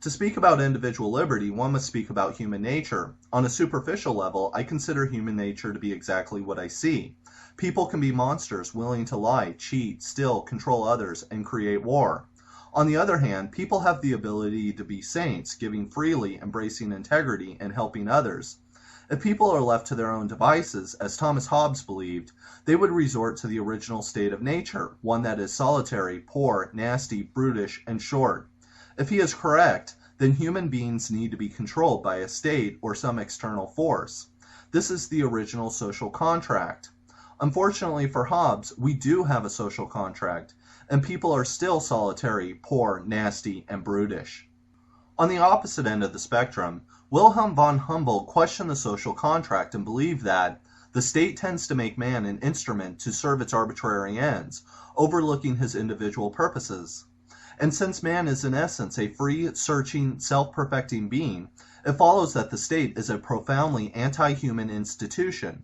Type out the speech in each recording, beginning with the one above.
To speak about individual liberty, one must speak about human nature. On a superficial level, I consider human nature to be exactly what I see. People can be monsters willing to lie, cheat, steal, control others, and create war. On the other hand, people have the ability to be saints, giving freely, embracing integrity, and helping others. If people are left to their own devices, as Thomas Hobbes believed, they would resort to the original state of nature, one that is solitary, poor, nasty, brutish, and short. If he is correct, then human beings need to be controlled by a state or some external force. This is the original social contract. Unfortunately for Hobbes, we do have a social contract, and people are still solitary, poor, nasty, and brutish. On the opposite end of the spectrum, Wilhelm von Humboldt questioned the social contract and believed that the state tends to make man an instrument to serve its arbitrary ends, overlooking his individual purposes. And since man is in essence a free, searching, self-perfecting being, it follows that the state is a profoundly anti-human institution.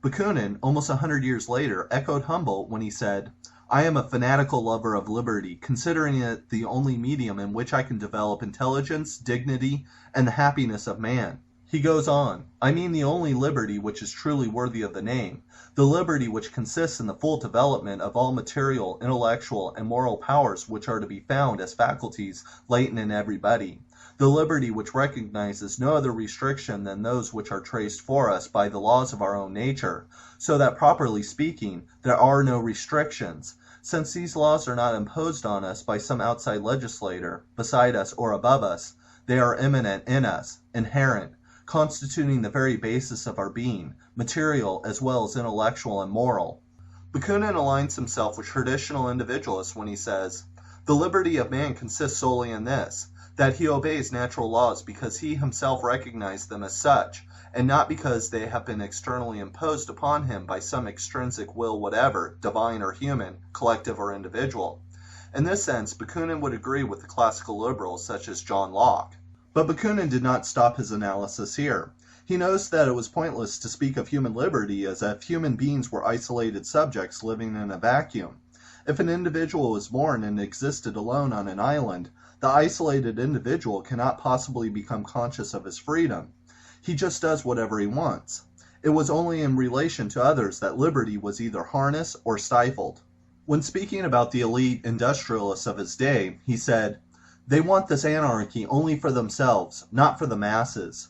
Bakunin, almost 100 years later, echoed Humboldt when he said, "I am a fanatical lover of liberty, considering it the only medium in which I can develop intelligence, dignity, and the happiness of man." He goes on, "I mean the only liberty which is truly worthy of the name, the liberty which consists in the full development of all material, intellectual, and moral powers which are to be found as faculties latent in everybody, the liberty which recognizes no other restriction than those which are traced for us by the laws of our own nature, so that, properly speaking, there are no restrictions, since these laws are not imposed on us by some outside legislator, beside us or above us. They are immanent in us, inherent, constituting the very basis of our being, material as well as intellectual and moral." Bakunin aligns himself with traditional individualists when he says, "The liberty of man consists solely in this, that he obeys natural laws because he himself recognized them as such, and not because they have been externally imposed upon him by some extrinsic will whatever, divine or human, collective or individual." In this sense, Bakunin would agree with the classical liberals such as John Locke. But Bakunin did not stop his analysis here. He knows that it was pointless to speak of human liberty as if human beings were isolated subjects living in a vacuum. If an individual was born and existed alone on an island, the isolated individual cannot possibly become conscious of his freedom. He just does whatever he wants. It was only in relation to others that liberty was either harnessed or stifled. When speaking about the elite industrialists of his day, he said, "They want this anarchy only for themselves, not for the masses."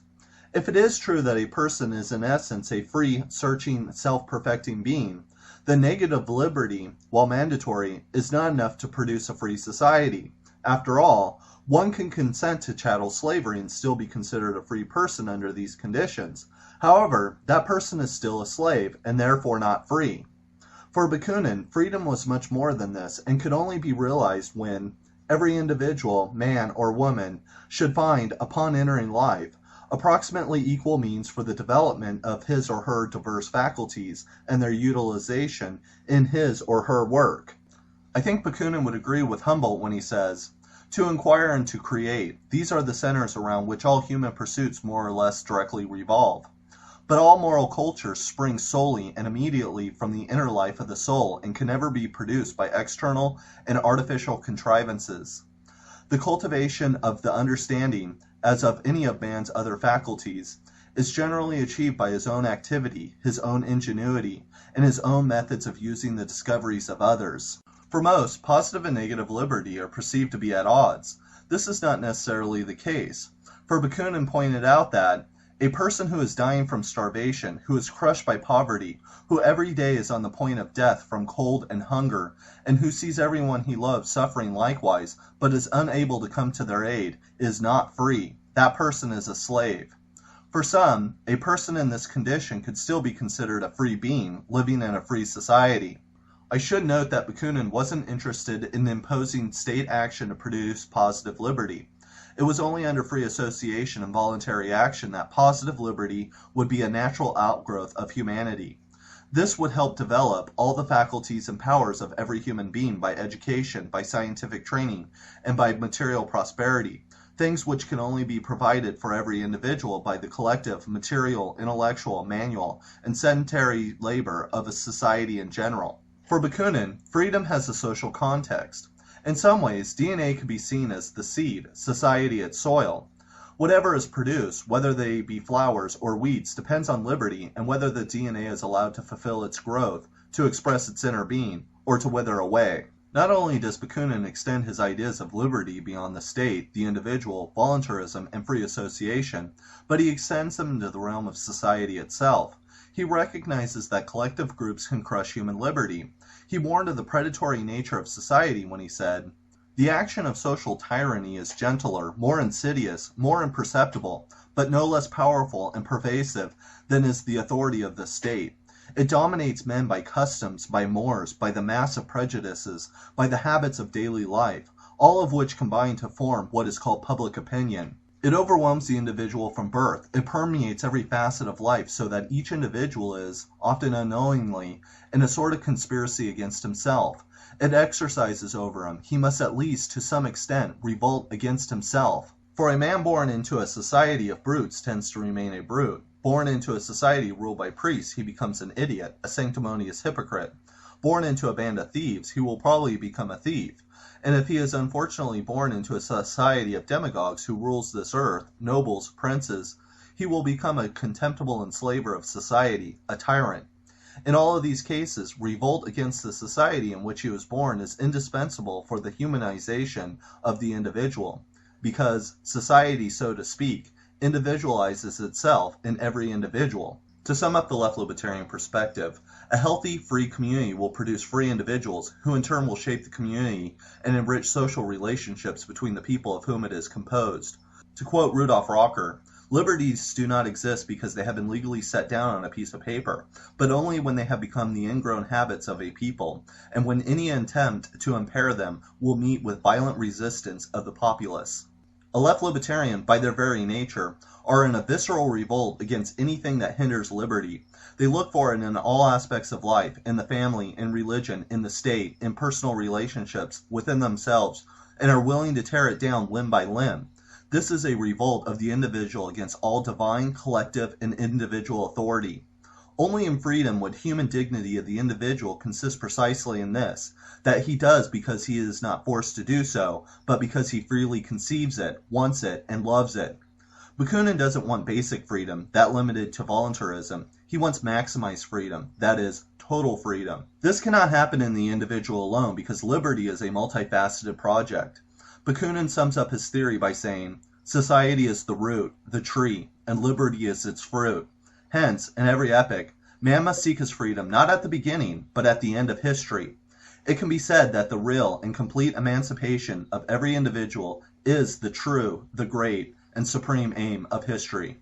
If it is true that a person is in essence a free, searching, self-perfecting being, then negative liberty, while mandatory, is not enough to produce a free society. After all, one can consent to chattel slavery and still be considered a free person under these conditions. However, that person is still a slave, and therefore not free. For Bakunin, freedom was much more than this, and could only be realized when every individual, man or woman, should find, upon entering life, approximately equal means for the development of his or her diverse faculties and their utilization in his or her work. I think Bakunin would agree with Humboldt when he says, "To inquire and to create, these are the centers around which all human pursuits more or less directly revolve. But all moral culture springs solely and immediately from the inner life of the soul and can never be produced by external and artificial contrivances. The cultivation of the understanding, as of any of man's other faculties, is generally achieved by his own activity, his own ingenuity, and his own methods of using the discoveries of others." For most, positive and negative liberty are perceived to be at odds. This is not necessarily the case, for Bakunin pointed out that a person who is dying from starvation, who is crushed by poverty, who every day is on the point of death from cold and hunger, and who sees everyone he loves suffering likewise, but is unable to come to their aid, is not free. That person is a slave. For some, a person in this condition could still be considered a free being, living in a free society. I should note that Bakunin wasn't interested in imposing state action to produce positive liberty. It was only under free association and voluntary action that positive liberty would be a natural outgrowth of humanity. This would help develop all the faculties and powers of every human being by education, by scientific training, and by material prosperity, things which can only be provided for every individual by the collective, material, intellectual, manual, and sedentary labor of a society in general. For Bakunin, freedom has a social context. In some ways, DNA can be seen as the seed, society its soil. Whatever is produced, whether they be flowers or weeds, depends on liberty and whether the DNA is allowed to fulfill its growth, to express its inner being, or to wither away. Not only does Bakunin extend his ideas of liberty beyond the state, the individual, voluntarism, and free association, but he extends them into the realm of society itself. He recognizes that collective groups can crush human liberty. He warned of the predatory nature of society when he said, "The action of social tyranny is gentler, more insidious, more imperceptible, but no less powerful and pervasive than is the authority of the state. It dominates men by customs, by mores, by the mass of prejudices, by the habits of daily life, all of which combine to form what is called public opinion. It overwhelms the individual from birth. It permeates every facet of life so that each individual is, often unknowingly, in a sort of conspiracy against himself. It exercises over him. He must at least, to some extent, revolt against himself. For a man born into a society of brutes tends to remain a brute. Born into a society ruled by priests, he becomes an idiot, a sanctimonious hypocrite. Born into a band of thieves, he will probably become a thief. And if he is unfortunately born into a society of demagogues who rules this earth, nobles, princes, he will become a contemptible enslaver of society, a tyrant. In all of these cases, revolt against the society in which he was born is indispensable for the humanization of the individual, because society, so to speak, individualizes itself in every individual. To sum up the left libertarian perspective, a healthy, free community will produce free individuals who in turn will shape the community and enrich social relationships between the people of whom it is composed. To quote Rudolf Rocker, "Liberties do not exist because they have been legally set down on a piece of paper, but only when they have become the ingrown habits of a people, and when any attempt to impair them will meet with violent resistance of the populace." A left libertarian, by their very nature, are in a visceral revolt against anything that hinders liberty. They look for it in all aspects of life, in the family, in religion, in the state, in personal relationships, within themselves, and are willing to tear it down limb by limb. This is a revolt of the individual against all divine, collective, and individual authority. Only in freedom would human dignity of the individual consist precisely in this, that he does because he is not forced to do so, but because he freely conceives it, wants it, and loves it. Bakunin doesn't want basic freedom, that limited to voluntarism. He wants maximized freedom, that is, total freedom. This cannot happen in the individual alone because liberty is a multifaceted project. Bakunin sums up his theory by saying, "Society is the root, the tree, and liberty is its fruit." Hence, in every epoch, man must seek his freedom not at the beginning, but at the end of history. It can be said that the real and complete emancipation of every individual is the true, the great, and supreme aim of history.